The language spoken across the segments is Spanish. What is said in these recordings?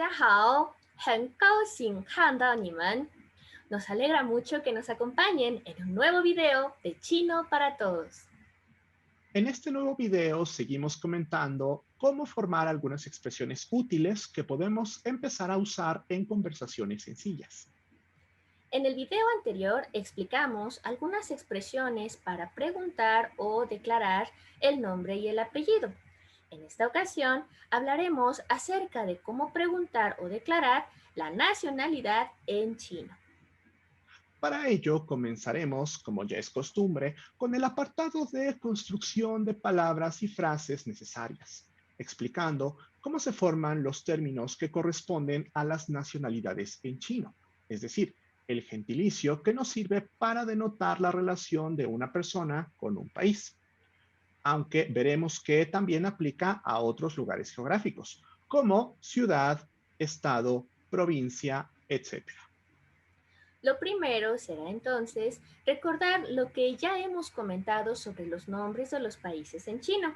家好，很高兴看到你们. Nos alegra mucho que nos acompañen en un nuevo video de Chino para Todos. En este nuevo video seguimos comentando cómo formar algunas expresiones útiles que podemos empezar a usar en conversaciones sencillas. En el video anterior explicamos algunas expresiones para preguntar o declarar el nombre y el apellido. En esta ocasión hablaremos acerca de cómo preguntar o declarar la nacionalidad en chino. Para ello, comenzaremos, como ya es costumbre, con el apartado de construcción de palabras y frases necesarias, explicando cómo se forman los términos que corresponden a las nacionalidades en chino, es decir, el gentilicio que nos sirve para denotar la relación de una persona con un país, aunque veremos que también aplica a otros lugares geográficos, como ciudad, estado, provincia, etc. Lo primero será entonces recordar lo que ya hemos comentado sobre los nombres de los países en chino.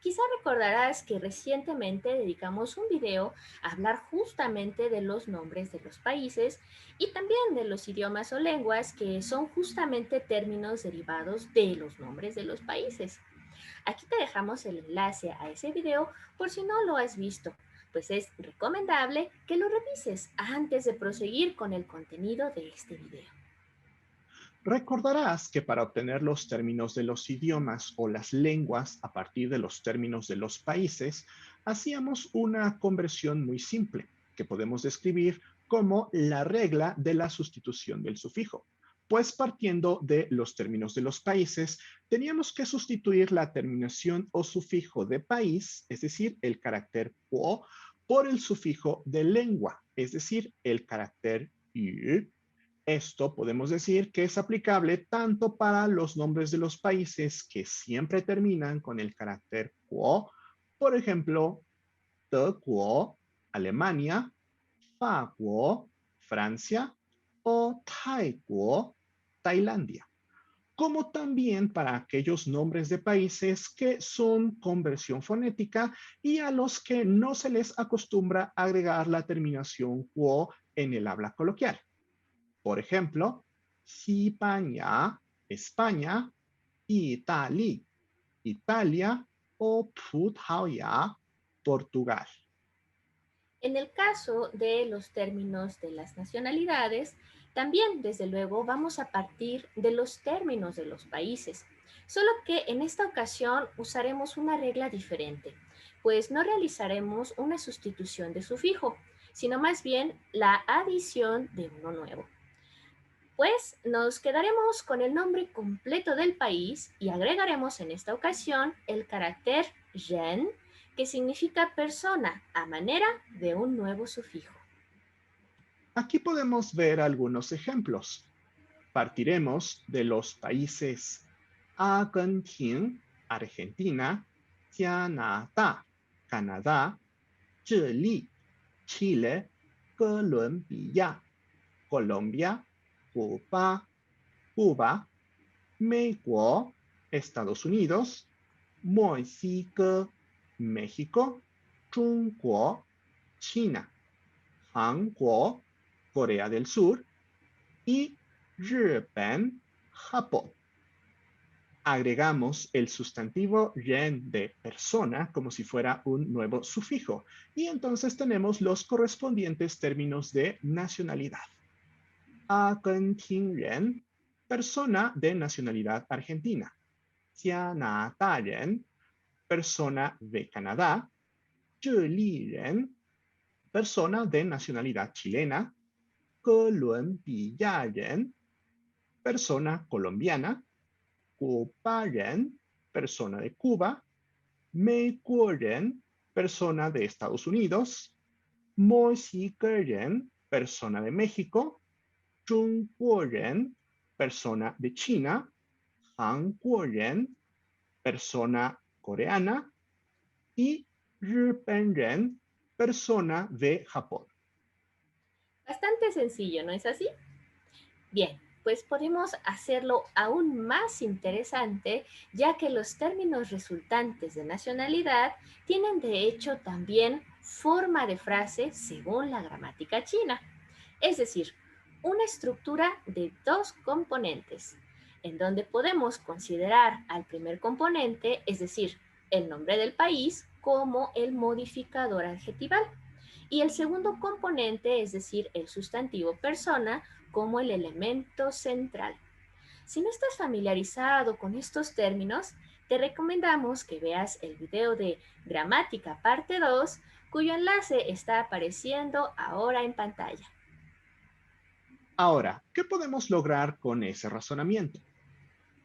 Quizá recordarás que recientemente dedicamos un video a hablar justamente de los nombres de los países y también de los idiomas o lenguas que son justamente términos derivados de los nombres de los países. Aquí te dejamos el enlace a ese video por si no lo has visto, pues es recomendable que lo revises antes de proseguir con el contenido de este video. Recordarás que para obtener los términos de los idiomas o las lenguas a partir de los términos de los países, hacíamos una conversión muy simple, que podemos describir como la regla de la sustitución del sufijo. Pues partiendo de los términos de los países, teníamos que sustituir la terminación o sufijo de país, es decir, el carácter o, por el sufijo de lengua, es decir, el carácter yu. Esto podemos decir que es aplicable tanto para los nombres de los países que siempre terminan con el carácter guo, por ejemplo, 德国, Alemania, 法国, Francia, o 泰国, Tailandia, como también para aquellos nombres de países que son con versión fonética y a los que no se les acostumbra agregar la terminación guo en el habla coloquial. Por ejemplo, España, España, Italia, Italia o 葡萄牙, Portugal. En el caso de los términos de las nacionalidades, también, desde luego, vamos a partir de los términos de los países, solo que en esta ocasión usaremos una regla diferente, pues no realizaremos una sustitución de sufijo, sino más bien la adición de uno nuevo. Pues nos quedaremos con el nombre completo del país y agregaremos en esta ocasión el carácter ren, que significa persona, a manera de un nuevo sufijo. Aquí podemos ver algunos ejemplos. Partiremos de los países Argentina, Argentina, Canadá, Canadá, Chile, Chile, Colombia, Colombia, Cuba, Cuba, México, Estados Unidos, México, México, China, China, Hangzhou, Corea del Sur y Japan, Japón. Agregamos el sustantivo ren de persona como si fuera un nuevo sufijo y entonces tenemos los correspondientes términos de nacionalidad. Argentinian, persona de nacionalidad argentina. Canadian, persona de Canadá. Chilean, persona de nacionalidad chilena. Colombian, persona colombiana. Cubaran, persona de Cuba. Mexican, persona de Estados Unidos. Mexican, persona de México. Chunguoren, persona de China. Hanguoren, persona coreana. Y Ripenen, persona de Japón. Bastante sencillo, ¿no es así? Bien, pues podemos hacerlo aún más interesante, ya que los términos resultantes de nacionalidad tienen de hecho también forma de frase según la gramática china. Es decir, una estructura de dos componentes, en donde podemos considerar al primer componente, es decir, el nombre del país, como el modificador adjetival y el segundo componente, es decir, el sustantivo persona, como el elemento central. Si no estás familiarizado con estos términos, te recomendamos que veas el video de Gramática parte 2, cuyo enlace está apareciendo ahora en pantalla. Ahora, ¿qué podemos lograr con ese razonamiento?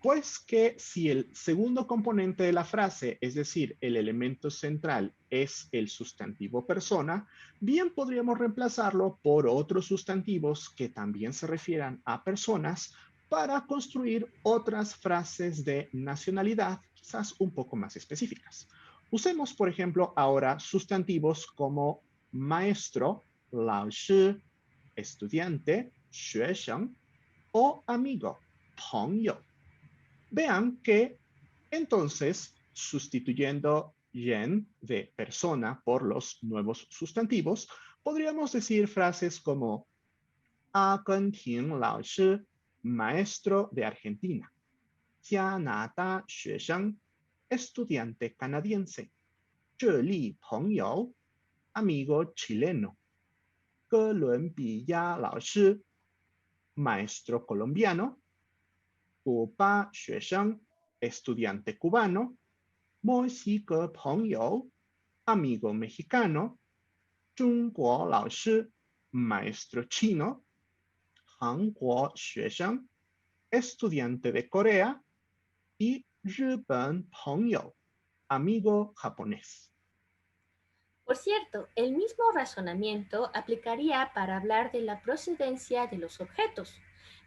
Pues que si el segundo componente de la frase, es decir, el elemento central, es el sustantivo persona, bien podríamos reemplazarlo por otros sustantivos que también se refieran a personas para construir otras frases de nacionalidad, quizás un poco más específicas. Usemos, por ejemplo, ahora sustantivos como maestro, 老师, estudiante, 学生, o amigo, 朋友. Vean que entonces, sustituyendo yen de persona por los nuevos sustantivos, podríamos decir frases como 阿根廷老师, maestro de Argentina, 加拿大学生, estudiante canadiense, 这里朋友, amigo chileno, 哥伦比亚老师, maestro colombiano, 古巴学生, estudiante cubano, 墨西哥朋友, amigo mexicano, 中国老师, maestro chino, 韩国学生, estudiante de Corea, y 日本朋友, amigo japonés. Por cierto, el mismo razonamiento aplicaría para hablar de la procedencia de los objetos,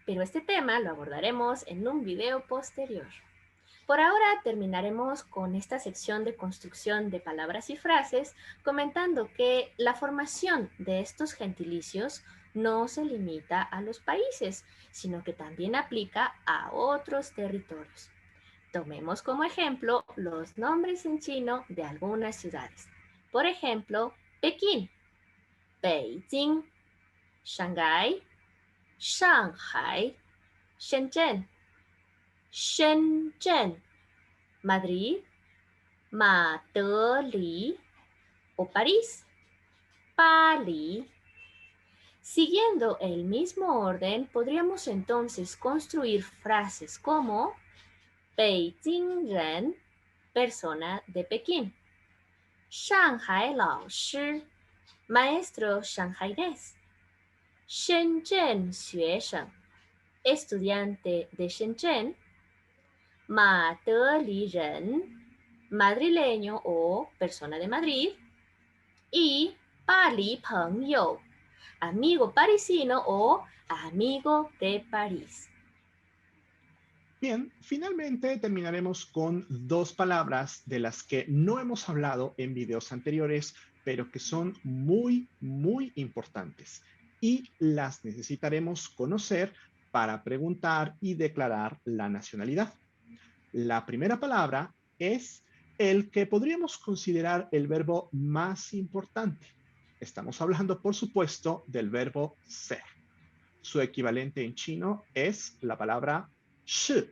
pero este tema lo abordaremos en un video posterior. Por ahora terminaremos con esta sección de construcción de palabras y frases comentando que la formación de estos gentilicios no se limita a los países, sino que también aplica a otros territorios. Tomemos como ejemplo los nombres en chino de algunas ciudades. Por ejemplo, Pekín, Beijing, Shanghái, Shanghai, Shenzhen, Shenzhen, Madrid, Madrid o París, París. Siguiendo el mismo orden, podríamos entonces construir frases como Beijing Ren, persona de Pekín. Shanghai Lao Shi, maestro shanghainés. Shenzhen Xuesheng, estudiante de Shenzhen. Madeli Ren, madrileño o persona de Madrid. Y Pali Pengyou, amigo parisino o amigo de París. Bien, finalmente terminaremos con dos palabras de las que no hemos hablado en videos anteriores, pero que son muy importantes y las necesitaremos conocer para preguntar y declarar la nacionalidad. La primera palabra es el que podríamos considerar el verbo más importante. Estamos hablando, por supuesto, del verbo ser. Su equivalente en chino es la palabra shi.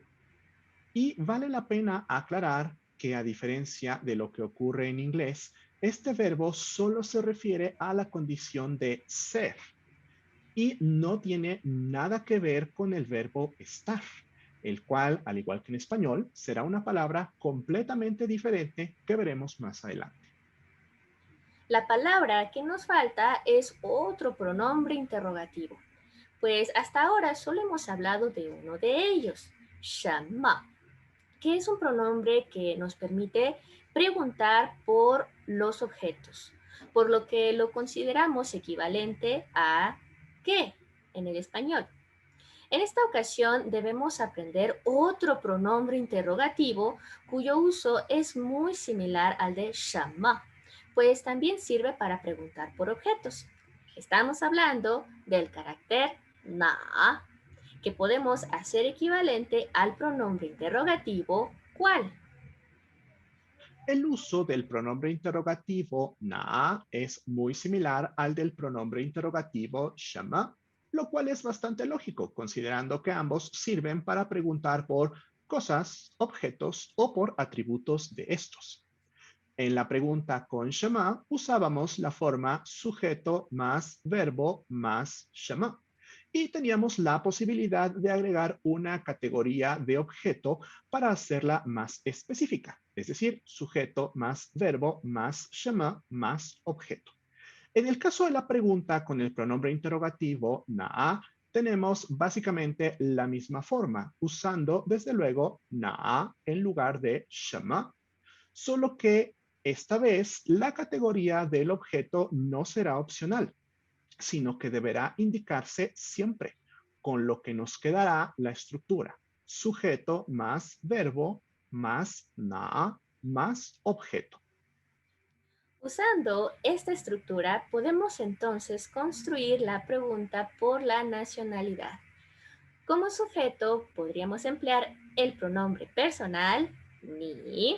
Y vale la pena aclarar que a diferencia de lo que ocurre en inglés, este verbo solo se refiere a la condición de ser y no tiene nada que ver con el verbo estar, el cual, al igual que en español, será una palabra completamente diferente que veremos más adelante. La palabra que nos falta es otro pronombre interrogativo, pues hasta ahora solo hemos hablado de uno de ellos, 什么, que es un pronombre que nos permite preguntar por los objetos, por lo que lo consideramos equivalente a ¿qué? En el español. En esta ocasión debemos aprender otro pronombre interrogativo cuyo uso es muy similar al de 什么, pues también sirve para preguntar por objetos. Estamos hablando del carácter na, que podemos hacer equivalente al pronombre interrogativo ¿cuál? el uso del pronombre interrogativo na es muy similar al del pronombre interrogativo 什么, lo cual es bastante lógico, considerando que ambos sirven para preguntar por cosas, objetos o por atributos de estos. En la pregunta con 什么 usábamos la forma sujeto más verbo más 什么 y teníamos la posibilidad de agregar una categoría de objeto para hacerla más específica, es decir, sujeto más verbo más 什么 más objeto. En el caso de la pregunta con el pronombre interrogativo na, tenemos básicamente la misma forma, usando desde luego na en lugar de 什么, solo que esta vez la categoría del objeto no será opcional, sino que deberá indicarse siempre, con lo que nos quedará la estructura sujeto más verbo más na más objeto. Usando esta estructura, podemos entonces construir la pregunta por la nacionalidad. Como sujeto, podríamos emplear el pronombre personal, ni.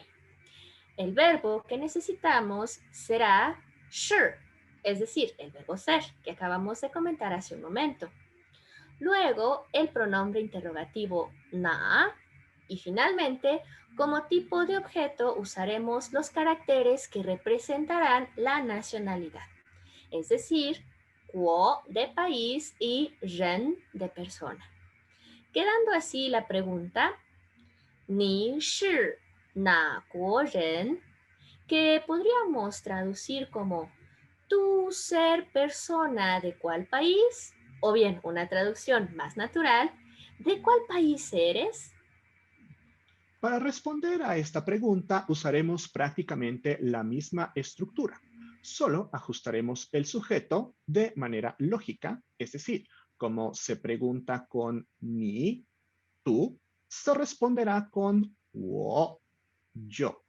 El verbo que necesitamos será 是, es decir, el verbo ser, que acabamos de comentar hace un momento. Luego, el pronombre interrogativo na. Y finalmente, como tipo de objeto usaremos los caracteres que representarán la nacionalidad, es decir, 国 de país y 人 de persona. Quedando así la pregunta, 你是哪国人? Que podríamos traducir como ¿tú ser persona de cuál país? O bien, una traducción más natural, ¿de cuál país eres? Para responder a esta pregunta usaremos prácticamente la misma estructura, solo ajustaremos el sujeto de manera lógica, es decir, como se pregunta con ni, tú, se responderá con 我, yo,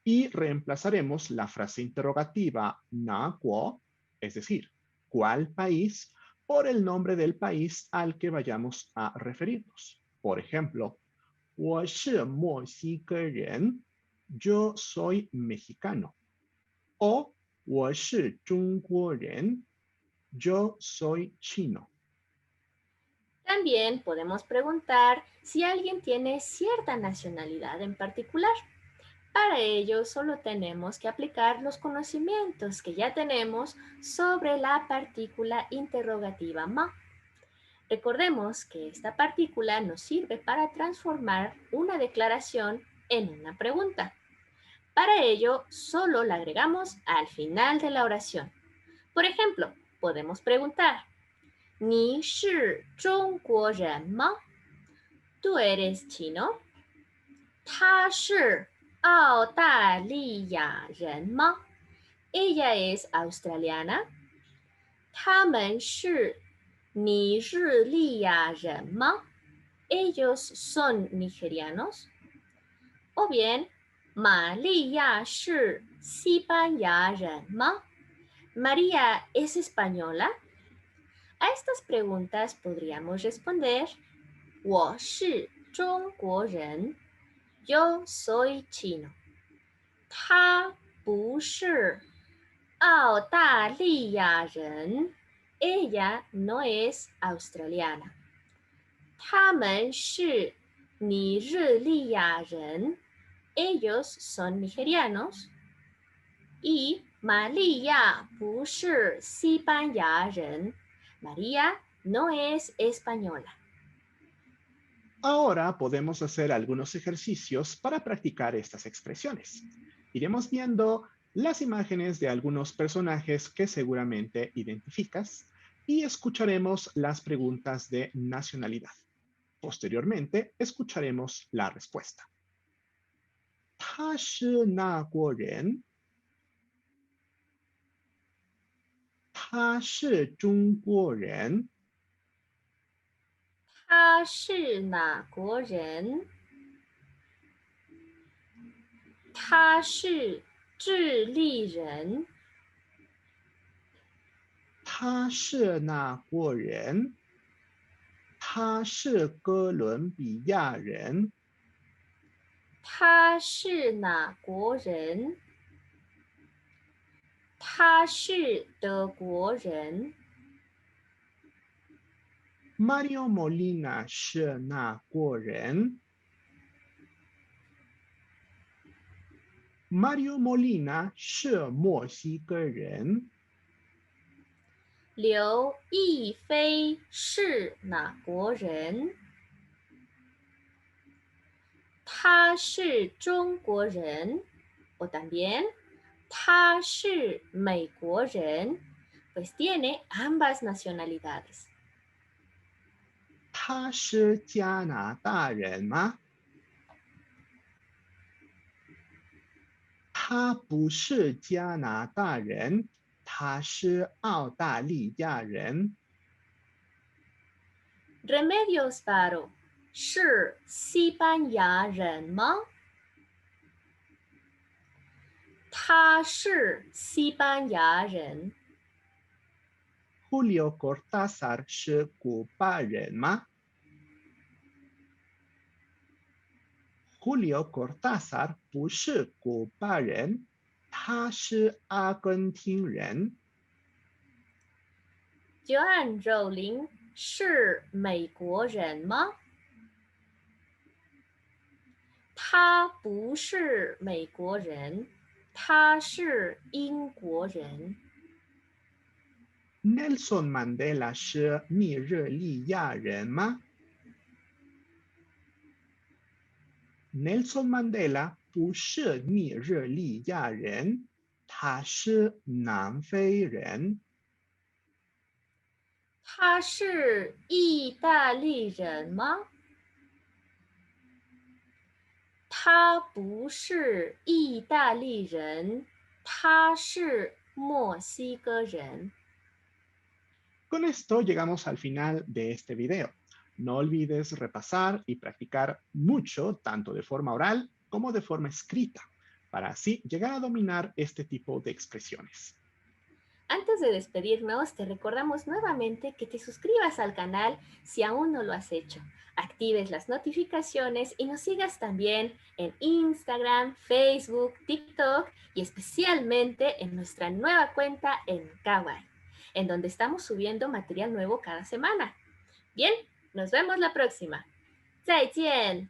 y reemplazaremos la frase interrogativa 哪国, es decir, ¿cuál país?, por el nombre del país al que vayamos a referirnos. Por ejemplo, 我是墨西哥人, yo soy mexicano. O 我是中国人, yo soy chino. También podemos preguntar si alguien tiene cierta nacionalidad en particular. Para ello solo tenemos que aplicar los conocimientos que ya tenemos sobre la partícula interrogativa ma. Recordemos que esta partícula nos sirve para transformar una declaración en una pregunta. Para ello, solo la agregamos al final de la oración. Por ejemplo, podemos preguntar, 你是中国人吗? ¿Tú eres chino? 他是澳大利亚人吗? Ella es australiana. 他们是尼日利亚人吗? Ellos son nigerianos. O bien, 玛利亚是西班牙人吗? María es española. A estas preguntas podríamos responder, 我是中国人, yo soy chino. 他不是澳大利亚人, ella no es australiana. 他们是尼日利亚人, ellos son nigerianos. Y María 不是西班牙人, María no es española. Ahora podemos hacer algunos ejercicios para practicar estas expresiones. Iremos viendo las imágenes de algunos personajes que seguramente identificas y escucharemos las preguntas de nacionalidad. Posteriormente, escucharemos la respuesta. 他是哪国人? 他是中国人? 他是哪国人？他是智利人。他是哪国人？他是哥伦比亚人。他是哪国人？他是德国人。Mario Molina 是哪国人？Mario Molina 是墨西哥人。刘亦菲是哪国人？他是中国人。O también, 他是美国人。Pues tiene ambas nacionalidades. 他是加拿大人吗？他不是加拿大人，他是澳大利亚人。Remedios Varo 是西班牙人吗？他是西班牙人。Julio Cortázar 是古巴人吗？Julio Cortázar 不是古巴人，他是阿根廷人。Joan Rowling 是美国人吗？他不是美国人，他是英国人。Nelson Mandela 是尼日利亚人吗？Nelson Mandela 不是尼日利亚人，他是南非人。他是意大利人吗？他不是意大利人，他是墨西哥人。Con esto llegamos al final de este video. No olvides repasar y practicar mucho, tanto de forma oral como de forma escrita, para así llegar a dominar este tipo de expresiones. Antes de despedirnos, te recordamos nuevamente que te suscribas al canal si aún no lo has hecho. Actives las notificaciones y nos sigas también en Instagram, Facebook, TikTok y especialmente en nuestra nueva cuenta en Kawaii, en donde estamos subiendo material nuevo cada semana. Bien, nos vemos la próxima. 再见